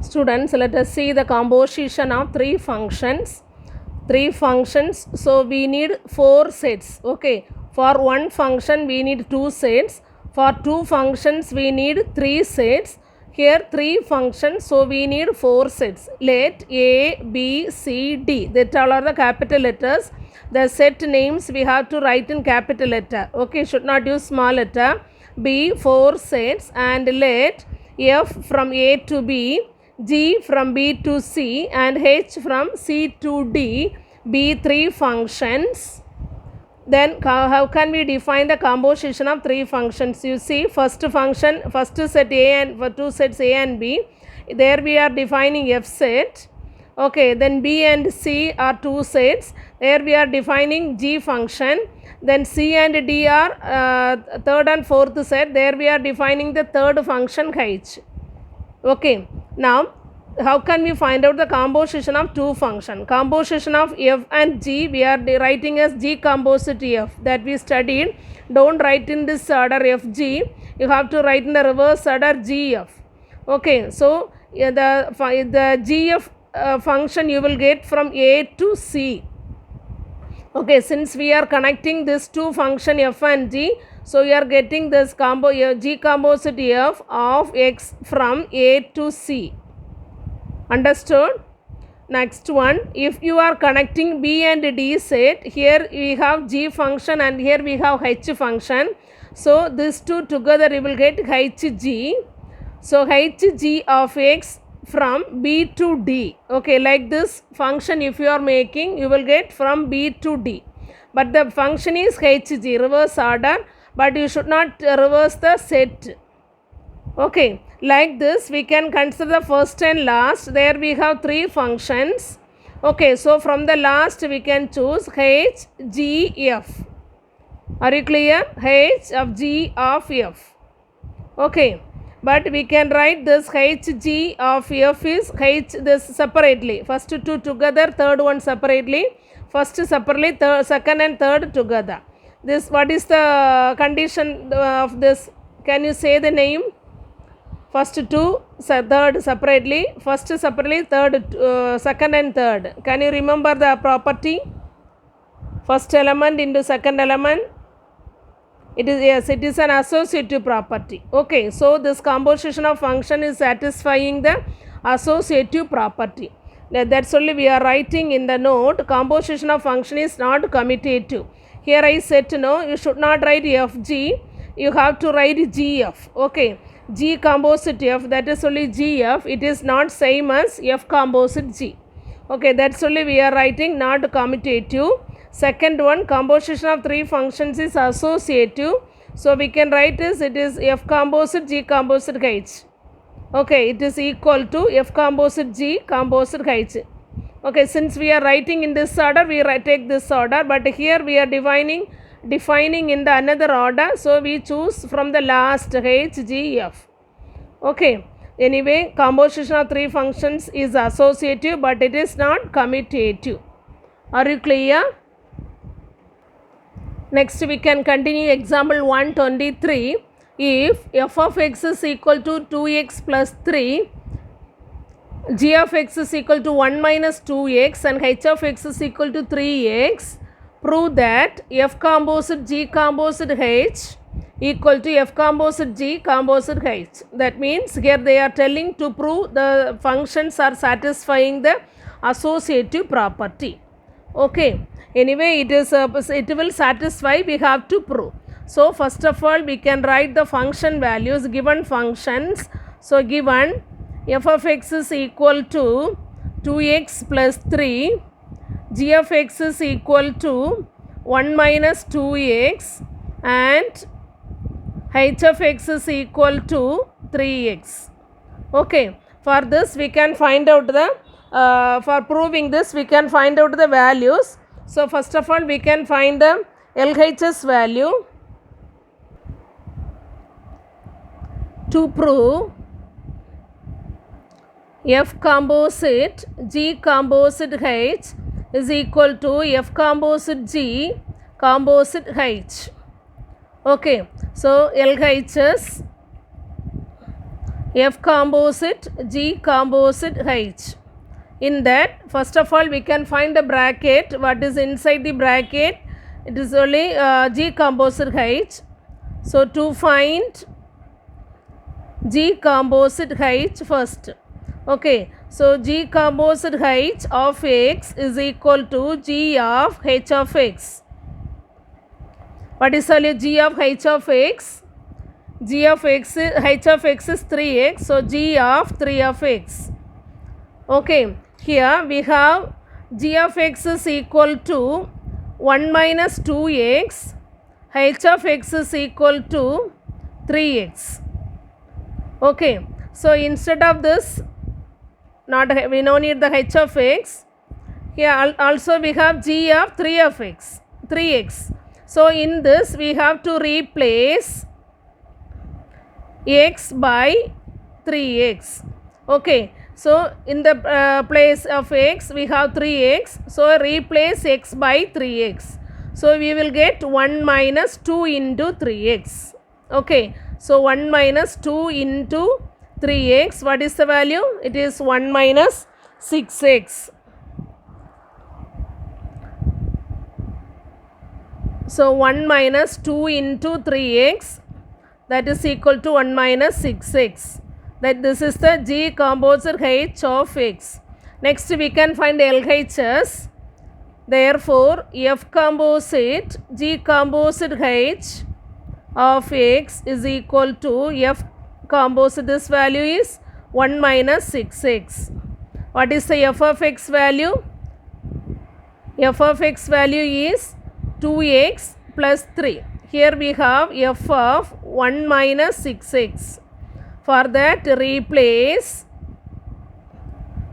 Students, let us see the composition of three functions. Three functions, so we need four sets. Okay, for one function we need two sets. For two functions we need three sets. Here three functions, so we need four sets. Let A, B, C, D. That all are the capital letters. The set names we have to write in capital letter. Okay, should not use small letter. B, four sets, and let F from A to B, G from B to C, and H from C to D be three functions. Then how can we define the composition of three functions? You see, first function, first set A and for two sets A and B, there we are defining F set. Okay, then B and C are two sets, there we are defining G function. Then C and D are third and fourth set, there we are defining the third function H. Okay, now how can we find out the composition of two functions? Composition of F and G we are writing as G composite F, that we studied. Don't write in this order FG, you have to write in the reverse order GF. Okay, so the GF function you will get from A to C. Okay, since we are connecting this two function F and G, so you are getting this G composite F of X from A to C. Understood? Next one, if you are connecting B and D set, here we have G function and here we have H function. So these two together you will get HG. So HG of X from B to D. Okay, like this function if you are making, you will get from B to D. But the function is HG, reverse order, but you should not reverse the set. Okay, like this we can consider the first and last. There we have three functions. Okay, so from the last we can choose H, G, F. Are you clear? H of G of F. Okay, but we can write this H, G of F is H this separately. First two together, third one separately. First separately, third, second and third together. This, what is the condition of this? Can you say the name? First two, third separately, first separately, third, second and third. Can you remember the property? First element into second element. It is, yes, it is an associative property. Okay, so this composition of function is satisfying the associative property. That's only we are writing in the note. Composition of function is not commutative. Here I said no, you should not write FG. You have to write GF. Okay. G composite F, that is only GF, it is not same as F composite G. Okay, that's only we are writing not commutative. Second one, composition of three functions is associative. So we can write this, it is F composite G composite H. Okay, it is equal to F composite G composite H. Okay, since we are writing in this order, we take this order, but here we are defining in the another order, so we choose from the last H, G, F. Okay, anyway, composition of three functions is associative, but it is not commutative. Are you clear? Next we can continue example 123. If f of x is equal to 2x plus 3, g of x is equal to 1 minus 2x and h of x is equal to 3x, prove that f composite G composite H equal to f composite G composite H. That means here they are telling to prove the functions are satisfying the associative property. Okay, anyway it will satisfy, we have to prove. So first of all we can write the function values, given functions. So given f of x is equal to 2x plus 3, g of x is equal to 1 minus 2x and h of x is equal to 3x. Okay, for this we can find out the, for proving this we can find out the values. So first of all we can find the LHS value. To prove F composite G composite H is equal to F composite G composite H. Okay, so LHS F composite, G composite, H. In that, first of all, we can find the bracket. What is inside the bracket? It is only G composite H. So, to find G composite H first. Okay, so G composite H of X is equal to G of H of X. What is only G of H of X? G of X, H of X is 3x. So, G of 3 of X. Okay, here we have G of X is equal to 1 minus 2x. H of X is equal to 3x. Okay, so instead of this, we no need the H of X. Here also we have G of 3 of X, 3x. So in this we have to replace x by 3x. Okay, so in the place of x we have 3x. So replace x by 3x. So we will get 1 minus 2 into 3x. Okay, so 1 minus 2 into 3x. What is the value? It is 1 minus 6x. So 1 minus 2 into 3x, that is equal to 1 minus 6x. That this is the G composite H of X. Next we can find LHS. Therefore, F composite G composite H of X is equal to F composite. This value is 1 minus 6x. What is the F of X value? F of X value is 2x plus 3. Here we have F of 1 minus 6x. For that, replace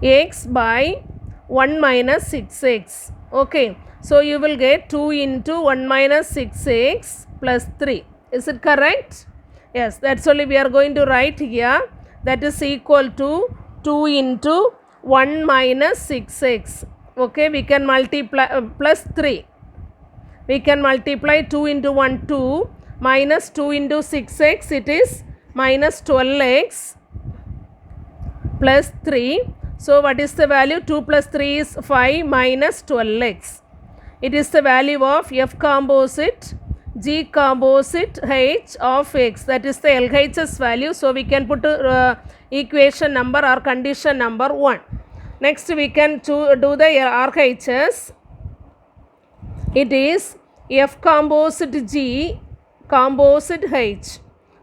x by 1 minus 6x. Okay, so you will get 2 into 1 minus 6x plus 3. Is it correct? Yes, that's only we are going to write here. That is equal to 2 into 1 minus 6x. Okay, we can multiply plus 3. We can multiply 2 into 1, 2, minus 2 into 6x, it is minus 12x plus 3. So, what is the value? 2 plus 3 is 5 minus 12x. It is the value of F composite, G composite, H of X. That is the LHS value. So, we can put equation number or condition number 1. Next, we can do the RHS. It is F composite G composite H.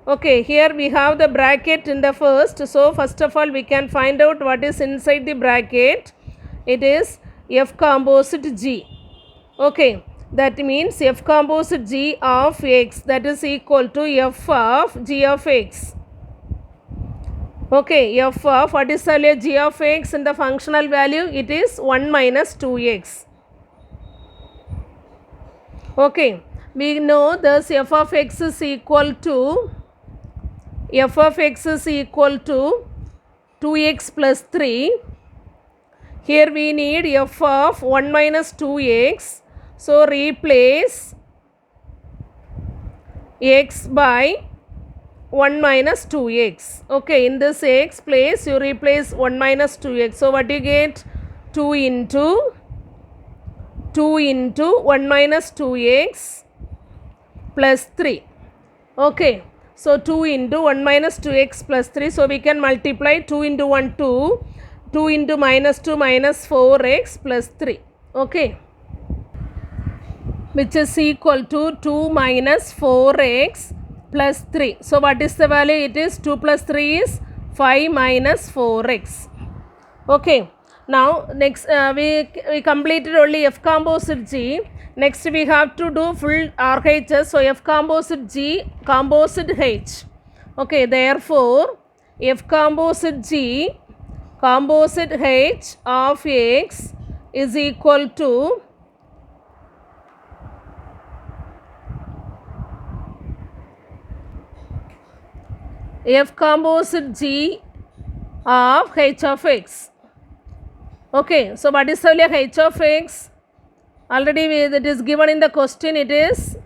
Okay, here we have the bracket in the first. So, first of all, we can find out what is inside the bracket. It is F composite G. Okay, that means F composite G of X, that is equal to F of G of X. Okay, F of what is the G of X in the functional value? It is 1 minus 2x. Okay, we know thus F of X is equal to 2x plus 3. Here we need F of 1 minus 2x. So, replace x by 1 minus 2x. Okay, in this x place you replace 1 minus 2x. So, what you get? 2 into 1 minus 2x plus 3. Okay, so 2 into 1 minus 2x plus 3. So, we can multiply 2 into 1, 2. 2 into minus 2 minus 4x plus 3. Okay, which is equal to 2 minus 4x plus 3. So, what is the value? It is 2 plus 3 is 5 minus 4x. Okay. Now, next we completed only F composite G. Next we have to do full RHS. So, F composite G composite H. Okay, therefore, F composite G composite H of X is equal to F composite G of H of X. Okay, so what is the value of H of X? Already it is given in the question, it is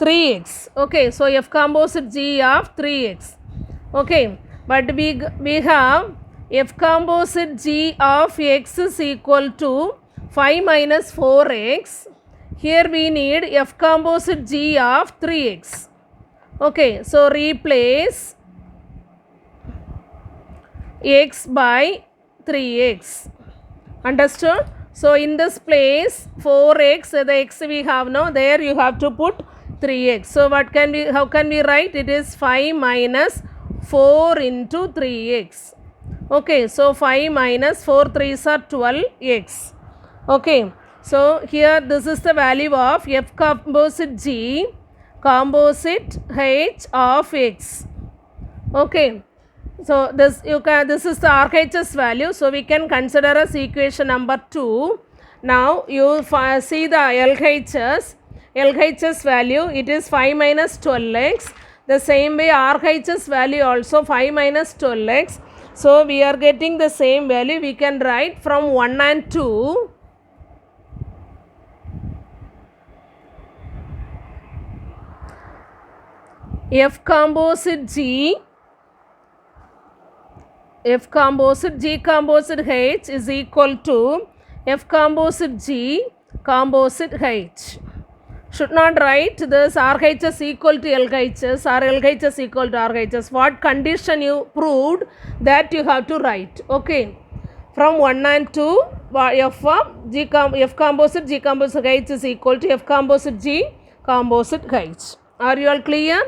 3x. Okay, so F composite G of 3x. Okay, but we have F composite G of X is equal to 5 minus 4x. Here we need F composite G of 3x. Okay, so replace x by 3x. Understood? So in this place 4x, the x we have now, there you have to put 3x. So how can we write? It is 5 minus 4 into 3x. Okay, so 5 minus 4 3s are 12x. Okay, so here this is the value of F composite G, composite H of x. Okay, so this is the RHS value, so we can consider as equation number 2. Now you see the LHS value, it is 5 minus 12x. The same way RHS value also 5 minus 12x. So we are getting the same value. We can write from 1 and 2. F composite G composite H is equal to F composite G composite H. Should not write this RHS equal to LHS or LHS equal to RHS. What condition you proved, that you have to write. Okay. From 1 and 2, F composite G composite H is equal to F composite G composite H. Are you all clear?